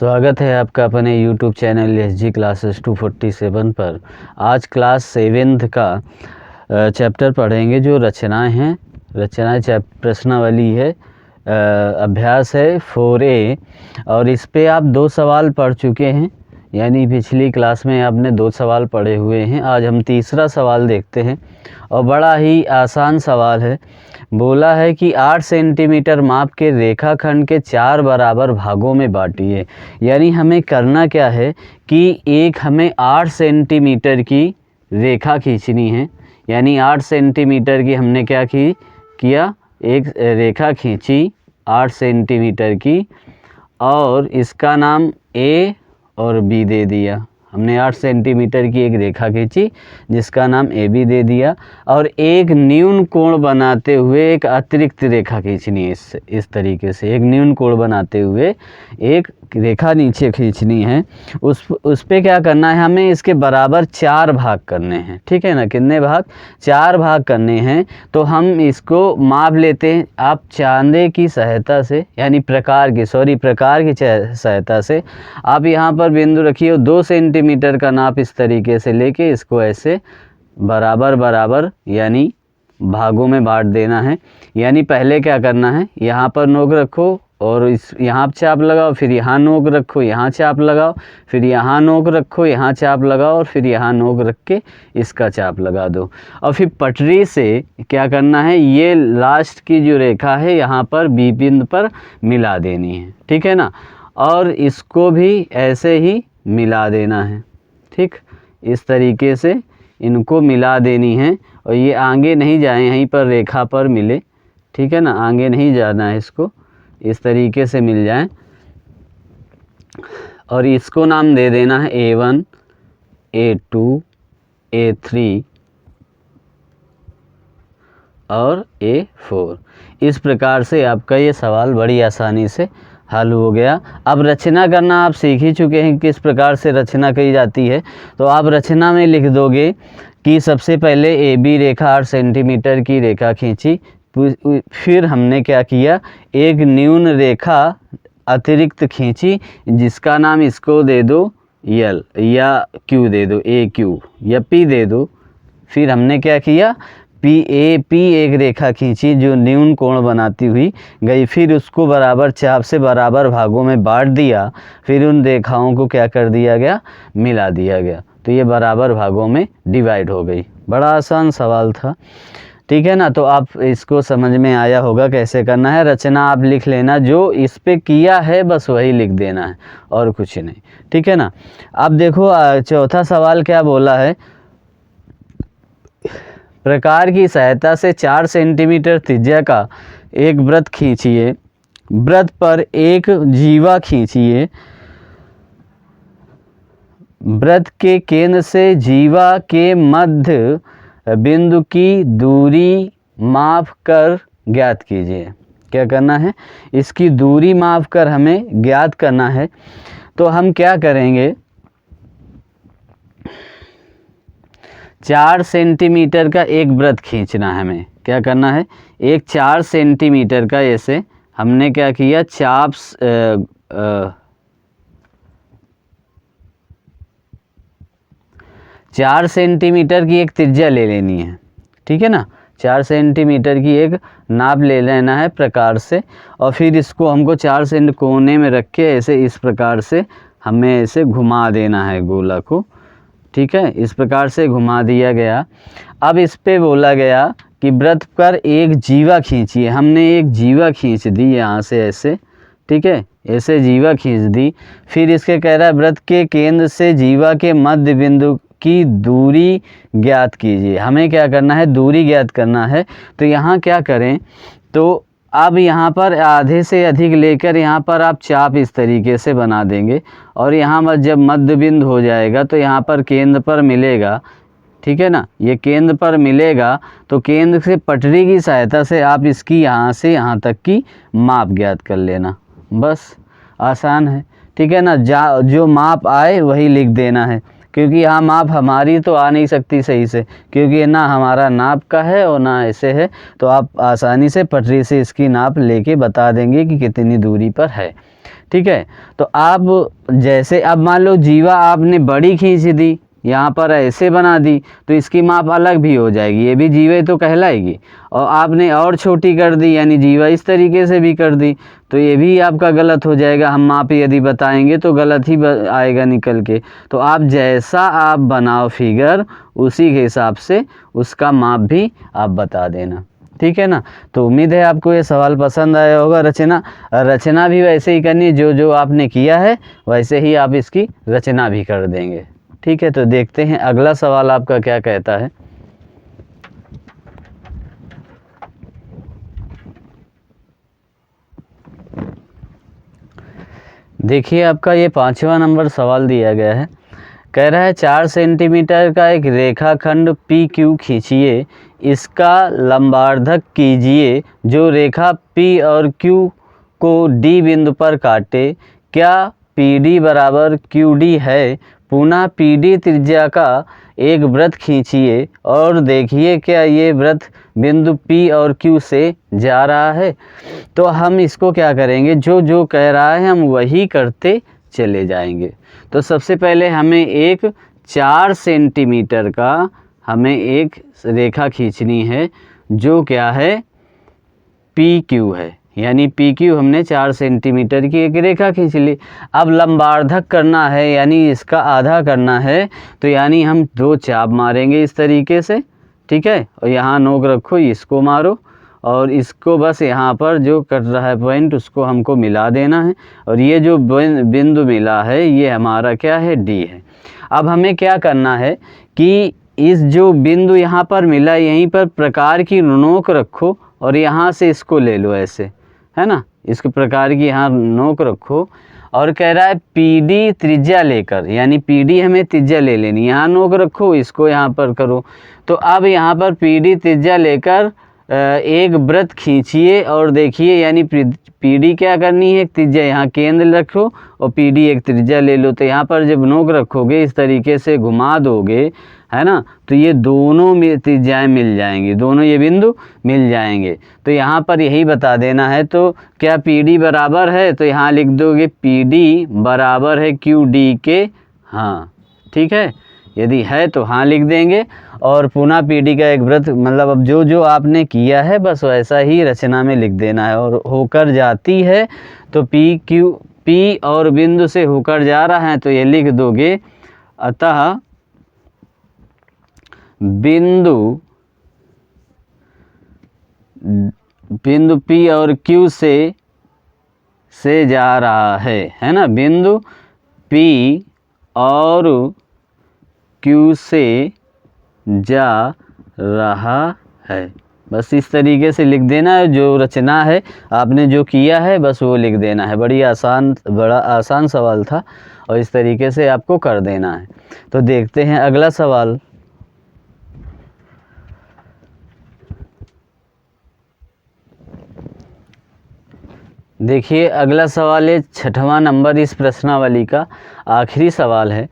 स्वागत है आपका अपने YouTube चैनल SG क्लासेस 247 पर। आज क्लास 7th का चैप्टर पढ़ेंगे जो रचनाएं हैं। रचनाएं प्रश्नावली है, अभ्यास है 4A और इस पे आप 2 सवाल पढ़ चुके हैं, यानी पिछली क्लास में आपने 2 सवाल पढ़े हुए हैं। आज हम तीसरा सवाल देखते हैं और बड़ा ही आसान सवाल है। बोला है कि 8 सेंटीमीटर माप के रेखाखंड के 4 बराबर भागों में बांटिए। यानी हमें करना क्या है कि हमें 8 सेंटीमीटर की रेखा खींचनी है। यानी 8 सेंटीमीटर की हमने क्या किया, एक रेखा खींची 8 सेंटीमीटर की और इसका नाम A और B दे दिया। हमने 8 सेंटीमीटर की एक रेखा खींची जिसका नाम AB दे दिया और एक न्यून कोण बनाते हुए एक अतिरिक्त रेखा खींचनी है। इस तरीके से एक न्यून कोण बनाते हुए एक रेखा नीचे खींचनी है। उस पे क्या करना है, हमें इसके बराबर 4 भाग करने हैं। ठीक है ना, कितने भाग? 4 भाग करने हैं। तो हम इसको माप लेते हैं। आप चांदे की सहायता से, यानी प्रकार की सहायता से आप यहाँ पर बिंदु रखिए। 2 सेंटीमीटर का नाप इस तरीके से लेके इसको ऐसे बराबर यानी भागों में बांट देना है। यानी पहले क्या करना है, यहाँ पर नोक रखो और यहाँ चाप लगाओ, फिर यहाँ नोक रखो, यहाँ चाप लगाओ, फिर यहाँ नोक रखो, यहाँ चाप लगाओ और फिर यहाँ नोक रख के इसका चाप लगा दो। और फिर पटरी से क्या करना है, ये लास्ट की जो रेखा है यहाँ पर B बिंदु पर मिला देनी है। ठीक है ना, और इसको भी ऐसे ही मिला देना है। ठीक, इस तरीके से इनको मिला देनी है और ये आगे नहीं जाए, यहीं पर रेखा पर मिले। ठीक है ना, आगे नहीं जाना है, इसको इस तरीके से मिल जाए और इसको नाम दे देना है A1, A2, A3 और A4। इस प्रकार से आपका ये सवाल बड़ी आसानी से हल हो गया। अब रचना करना आप सीख ही चुके हैं, किस प्रकार से रचना की जाती है। तो आप रचना में लिख दोगे कि सबसे पहले AB रेखा 8 सेंटीमीटर की रेखा खींची, फिर हमने क्या किया, एक न्यून रेखा अतिरिक्त खींची जिसका नाम इसको दे दो L या Q दे दो, AQ या P दे दो। फिर हमने क्या किया, PAP एक रेखा खींची जो न्यून कोण बनाती हुई गई, फिर उसको बराबर चाप से बराबर भागों में बांट दिया। फिर उन रेखाओं को क्या कर दिया गया, मिला दिया गया, तो ये बराबर भागों में डिवाइड हो गई। बड़ा आसान सवाल था। ठीक है ना, तो आप इसको समझ में आया होगा कैसे करना है। रचना आप लिख लेना, जो इस पे किया है बस वही लिख देना है और कुछ नहीं। ठीक है ना। अब देखो चौथा सवाल क्या बोला है, प्रकार की सहायता से 4 सेंटीमीटर त्रिज्या का एक वृत्त खींचिए। वृत्त पर एक जीवा खींचिए। वृत्त के केंद्र से जीवा के मध्य बिंदु की दूरी माप कर ज्ञात कीजिए। क्या करना है, इसकी दूरी माप कर हमें ज्ञात करना है। तो हम क्या करेंगे, 4 सेंटीमीटर का एक वृत्त खींचना है। हमें क्या करना है, एक 4 सेंटीमीटर का, ऐसे हमने क्या किया, चाप 4 सेंटीमीटर की एक त्रिज्या ले लेनी है। ठीक है ना, 4 सेंटीमीटर की एक नाप ले लेना है प्रकार से, और फिर इसको हमको 4 सेंट कोने में रख के ऐसे इस प्रकार से हमें ऐसे घुमा देना है गोला को। ठीक है, इस प्रकार से घुमा दिया गया। अब इस पे बोला गया कि वृत्त पर एक जीवा खींचिए। हमने एक जीवा खींच दी यहाँ से ऐसे। ठीक है, ऐसे जीवा खींच दी। फिर इसके कह रहा है वृत्त के केंद्र से जीवा के मध्य बिंदु की दूरी ज्ञात कीजिए। हमें क्या करना है, दूरी ज्ञात करना है। तो यहाँ क्या करें, तो अब यहाँ पर आधे से अधिक लेकर यहाँ पर आप चाप इस तरीके से बना देंगे और यहाँ जब मध्य बिंदु हो जाएगा तो यहाँ पर केंद्र पर मिलेगा। ठीक है ना, ये केंद्र पर मिलेगा तो केंद्र से पटरी की सहायता से आप इसकी यहाँ से यहाँ तक की माप ज्ञात कर लेना। बस आसान है। ठीक है ना, जो माप आए वही लिख देना है, क्योंकि यहाँ माप हमारी तो आ नहीं सकती सही से, क्योंकि ना हमारा नाप का है और ना ऐसे है। तो आप आसानी से पटरी से इसकी नाप लेके बता देंगे कि कितनी दूरी पर है। ठीक है। तो आप जैसे अब मान लो जीवा आपने बड़ी खींच दी, यहाँ पर ऐसे बना दी, तो इसकी माप अलग भी हो जाएगी, ये भी जीवा तो कहलाएगी। और आपने और छोटी कर दी, यानी जीवा इस तरीके से भी कर दी, तो ये भी आपका गलत हो जाएगा। हम माप यदि बताएंगे तो गलत ही आएगा निकल के। तो आप जैसा आप बनाओ फिगर, उसी के हिसाब से उसका माप भी आप बता देना, ठीक है ना। तो उम्मीद है आपको ये सवाल पसंद आया होगा। रचना भी वैसे ही करनी है, जो जो आपने किया है वैसे ही आप इसकी रचना भी कर देंगे, ठीक है। तो देखते हैं अगला सवाल आपका क्या कहता है। देखिए आपका ये 5वां नंबर सवाल दिया गया है। कह रहा है 4 सेंटीमीटर का एक रेखाखंड पी क्यू खींचिए, इसका लंबार्धक कीजिए जो रेखा पी और क्यू को डी बिंदु पर काटे। क्या पी डी बराबर क्यू डी है? पुनः पी डी त्रिज्या का एक वृत्त खींचिए और देखिए क्या ये वृत्त बिंदु पी और क्यू से जा रहा है। तो हम इसको क्या करेंगे, जो जो कह रहा है हम वही करते चले जाएंगे। तो सबसे पहले हमें एक 4 सेंटीमीटर का हमें एक रेखा खींचनी है, जो क्या है पी क्यू है, यानी पी क्यू हमने 4 सेंटीमीटर की एक रेखा खींच ली। अब लंबार्धक करना है, यानी इसका आधा करना है, तो यानी हम 2 चाप मारेंगे इस तरीके से, ठीक है। और यहाँ नोक रखो, इसको मारो और इसको बस यहाँ पर जो कट रहा है पॉइंट उसको हमको मिला देना है। और ये जो बिंदु मिला है ये हमारा क्या है, डी है। अब हमें क्या करना है कि इस जो बिंदु यहाँ पर मिला, यहीं पर प्रकार की नोक रखो और यहाँ से इसको ले लो ऐसे, है ना। इसके प्रकार की यहाँ नोक रखो और कह रहा है पी डी त्रिज्या लेकर, यानी पी डी हमें त्रिज्या ले लेनी। यहाँ नोक रखो, इसको यहाँ पर करो। तो अब यहाँ पर पी डी त्रिज्या लेकर एक वृत्त खींचिए और देखिए, यानी पी डी क्या करनी है, त्रिज्या यहाँ केंद्र रखो और पी डी एक त्रिज्या ले लो। तो यहाँ पर जब नोक रखोगे इस तरीके से घुमा दोगे, है ना, तो ये दोनों में त्रिज्याएँ मिल जाएंगी, दोनों ये बिंदु मिल जाएंगे। तो यहाँ पर यही बता देना है। तो क्या पी डी बराबर है, तो यहाँ लिख दोगे पी डी बराबर है क्यू डी के, हाँ ठीक है। यदि है तो हाँ लिख देंगे। और पुनः पी डी का एक वृत्त, मतलब अब जो जो आपने किया है बस वैसा ही रचना में लिख देना है। और होकर जाती है तो पी और बिंदु से होकर जा रहा है, तो ये लिख दोगे अतः बिंदु पी और क्यू से जा रहा है ना। बिंदु पी और क्यू से जा रहा है, बस इस तरीके से लिख देना है। जो रचना है आपने जो किया है बस वो लिख देना है। बड़ा आसान सवाल था और इस तरीके से आपको कर देना है। तो देखते हैं अगला सवाल। देखिए अगला सवाल है 6वां नंबर इस प्रश्नावली का आखिरी सवाल है।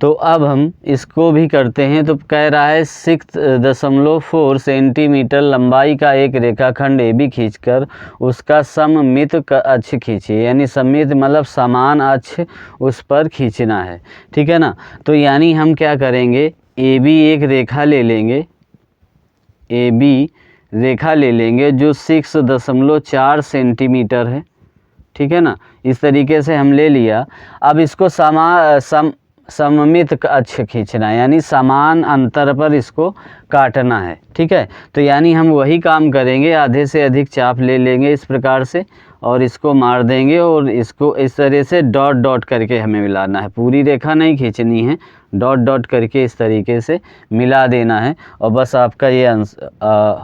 तो अब हम इसको भी करते हैं। तो कह रहा है 6.4 सेंटीमीटर लंबाई का एक रेखाखंड ए बी खींचकर उसका सममित का अक्ष खींचिए, यानी सममित मतलब समान अक्ष उस पर खींचना है, ठीक है ना। तो यानी हम क्या करेंगे, ए बी एक रेखा ले लेंगे, ए बी रेखा ले लेंगे जो 6.4 सेंटीमीटर है, ठीक है ना। इस तरीके से हम ले लिया। अब इसको सममित अक्ष खींचना है, यानी समान अंतर पर इसको काटना है, ठीक है। तो यानी हम वही काम करेंगे, आधे से अधिक चाप ले लेंगे इस प्रकार से और इसको मार देंगे और इसको इस तरह से डॉट डॉट करके हमें मिलाना है। पूरी रेखा नहीं खींचनी है, डॉट डॉट करके इस तरीके से मिला देना है और बस आपका ये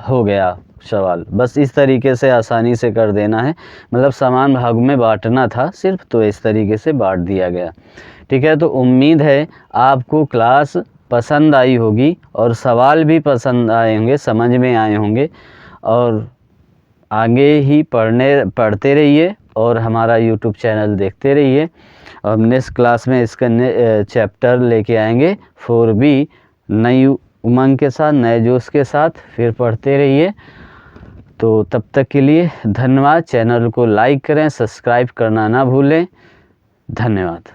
हो गया सवाल। बस इस तरीके से आसानी से कर देना है, मतलब समान भाग में बांटना था सिर्फ, तो इस तरीके से बांट दिया गया, ठीक है। तो उम्मीद है आपको क्लास पसंद आई होगी और सवाल भी पसंद आए होंगे, समझ में आए होंगे। और आगे ही पढ़ते रहिए और हमारा YouTube चैनल देखते रहिए। और नेक्स्ट क्लास में इसका चैप्टर लेके आएंगे 4B नई उमंग के साथ, नए जोश के साथ। फिर पढ़ते रहिए। तो तब तक के लिए धन्यवाद। चैनल को लाइक करें, सब्सक्राइब करना ना भूलें। धन्यवाद।